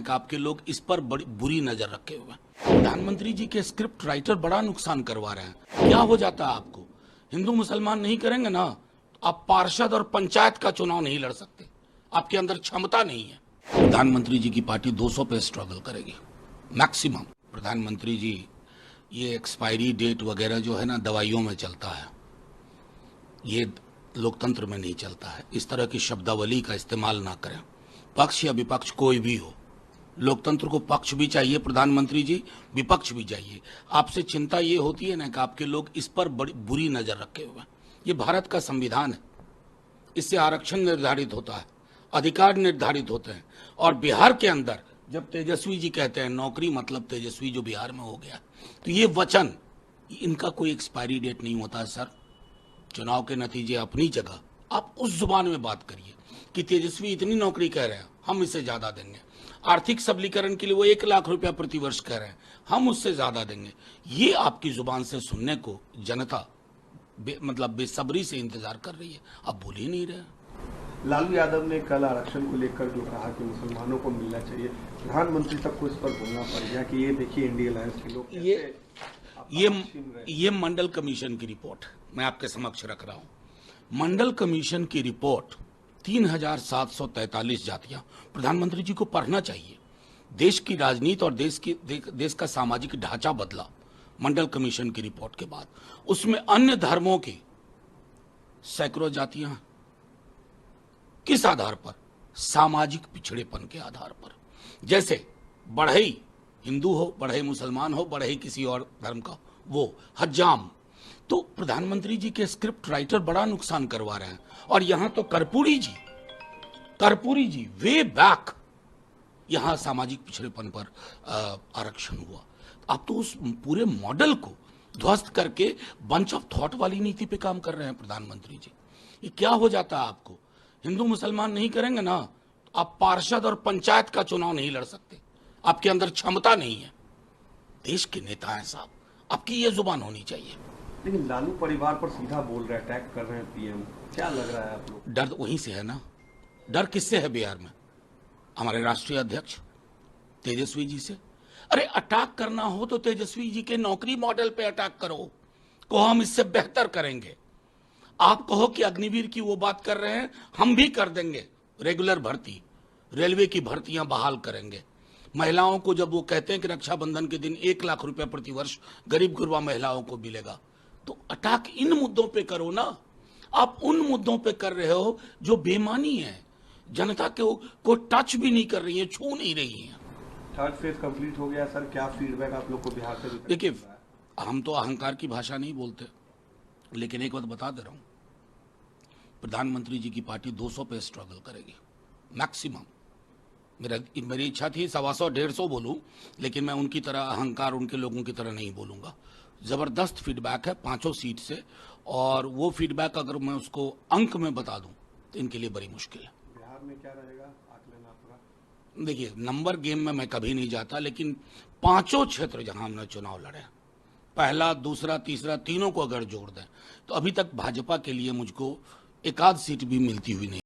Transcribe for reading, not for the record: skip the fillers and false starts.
कि आपके लोग इस पर बड़ी बुरी नजर रखे हुए हैं। प्रधानमंत्री जी के स्क्रिप्ट राइटर बड़ा नुकसान करवा रहे हैं। क्या हो जाता है आपको? हिंदू मुसलमान नहीं करेंगे ना, आप पार्षद और पंचायत का चुनाव नहीं लड़ सकते, आपके अंदर क्षमता नहीं है। प्रधानमंत्री जी की पार्टी 200 पे स्ट्रगल करेगी मैक्सिमम। प्रधानमंत्री जी, ये एक्सपायरी डेट वगैरह जो है ना, दवाइयों में चलता है, ये लोकतंत्र में नहीं चलता है। इस तरह की शब्दावली का इस्तेमाल ना करें, पक्ष या विपक्ष कोई भी हो। लोकतंत्र को पक्ष भी चाहिए प्रधानमंत्री जी, विपक्ष भी चाहिए। आपसे चिंता ये होती है ना कि आपके लोग इस पर बड़ी बुरी नजर रखे हुए हैं। ये भारत का संविधान है, इससे आरक्षण निर्धारित होता है, अधिकार निर्धारित होते हैं। और बिहार के अंदर जब तेजस्वी जी कहते हैं नौकरी मतलब तेजस्वी जो बिहार में हो गया, तो ये वचन, इनका कोई एक्सपायरी डेट नहीं होता है सर। चुनाव के नतीजे अपनी जगह, आप उस जुबान में बात करिए कि तेजस्वी इतनी नौकरी कह रहे हैं, हम इससे ज्यादा देंगे। आर्थिक सबलीकरण के लिए वो 1 लाख रुपया प्रतिवर्ष कह रहे हैं, हम उससे ज्यादा देंगे। ये आपकी जुबान से सुनने को जनता बेसब्री से इंतजार कर रही है, आप बोल ही नहीं रहे। लालू यादव ने कल आरक्षण को लेकर जो कहा कि मुसलमानों को मिलना चाहिए, प्रधानमंत्री तक को इस पर बोलना पड़ गया कि ये देखिए इंडिया अलायंस के लोग ये मंडल कमीशन की रिपोर्ट मैं आपके समक्ष रख रहा हूं। मंडल कमीशन की रिपोर्ट 3743 जातियां, प्रधानमंत्री जी को पढ़ना चाहिए। देश की राजनीति और देश का सामाजिक ढांचा बदला मंडल कमीशन की रिपोर्ट के बाद। उसमें अन्य धर्मों की सैकड़ों जातियां, किस आधार पर? सामाजिक पिछड़ेपन के आधार पर। जैसे बढ़ई हिंदू हो, बढ़ई मुसलमान हो, बढ़ई किसी और धर्म का, वो हज्जाम। तो प्रधानमंत्री जी के स्क्रिप्ट राइटर बड़ा नुकसान करवा रहे हैं। और यहां तो कर्पूरी जी वे बैक, यहां सामाजिक पिछड़ेपन पर आरक्षण हुआ। आप तो उस पूरे मॉडल को ध्वस्त करके बंच ऑफ थॉट वाली नीति पे काम कर रहे हैं प्रधानमंत्री जी। ये क्या हो जाता है आपको? हिंदू मुसलमान नहीं करेंगे ना, आप पार्षद और पंचायत का चुनाव नहीं लड़ सकते, आपके अंदर क्षमता नहीं है। देश के नेता हैं साहब, आपकी ये जुबान होनी चाहिए। लेकिन लालू परिवार पर सीधा बोल रहे हैं, अटैक कर रहे हैं पीएम, क्या लग रहा है आप लोग? डर वहीं से है ना। डर किससे है बिहार में? हमारे राष्ट्रीय अध्यक्ष तेजस्वी जी से। अरे अटैक करना हो तो तेजस्वी जी के नौकरी मॉडल पे अटैक करो, को हम इससे बेहतर करेंगे। आप कहो कि अग्निवीर की वो बात कर रहे हैं, हम भी कर देंगे। रेगुलर भर्ती, रेलवे की भर्तियां बहाल करेंगे। महिलाओं को जब वो कहते हैं कि रक्षाबंधन के दिन 1 लाख रुपया प्रतिवर्ष गरीब गुरबा महिलाओं को मिलेगा, तो अटैक इन मुद्दों पे करो ना। आप उन मुद्दों पे कर रहे हो जो बेमानी है, जनता को टच भी नहीं कर रही है, छू नहीं रही है। थर्ड फेज कंप्लीट हो गया सर, क्या फीडबैक आप लोग को बिहार से? देखिए, हम तो अहंकार की भाषा नहीं बोलते, लेकिन एक बात बता दे रहा हूं, प्रधानमंत्री जी की पार्टी 200 पे स्ट्रगल करेगी मैक्सिमम। मेरी इच्छा थी 125 150 बोलूं, लेकिन मैं उनकी तरह अहंकार, उनके लोगों की तरह नहीं बोलूंगा। जबरदस्त फीडबैक है 5 सीट से, और वो फीडबैक अगर मैं उसको अंक में बता दूं तो इनके लिए बड़ी मुश्किल है। बिहार में क्या रहेगा आकलन आपका? देखिए, नंबर गेम में मैं कभी नहीं जाता, लेकिन 5 क्षेत्र जहां हमने चुनाव लड़े, पहला, दूसरा, तीसरा, तीनों को अगर जोड़ दें तो अभी तक भाजपा के लिए मुझको 1 आध सीट भी मिलती हुई नहीं।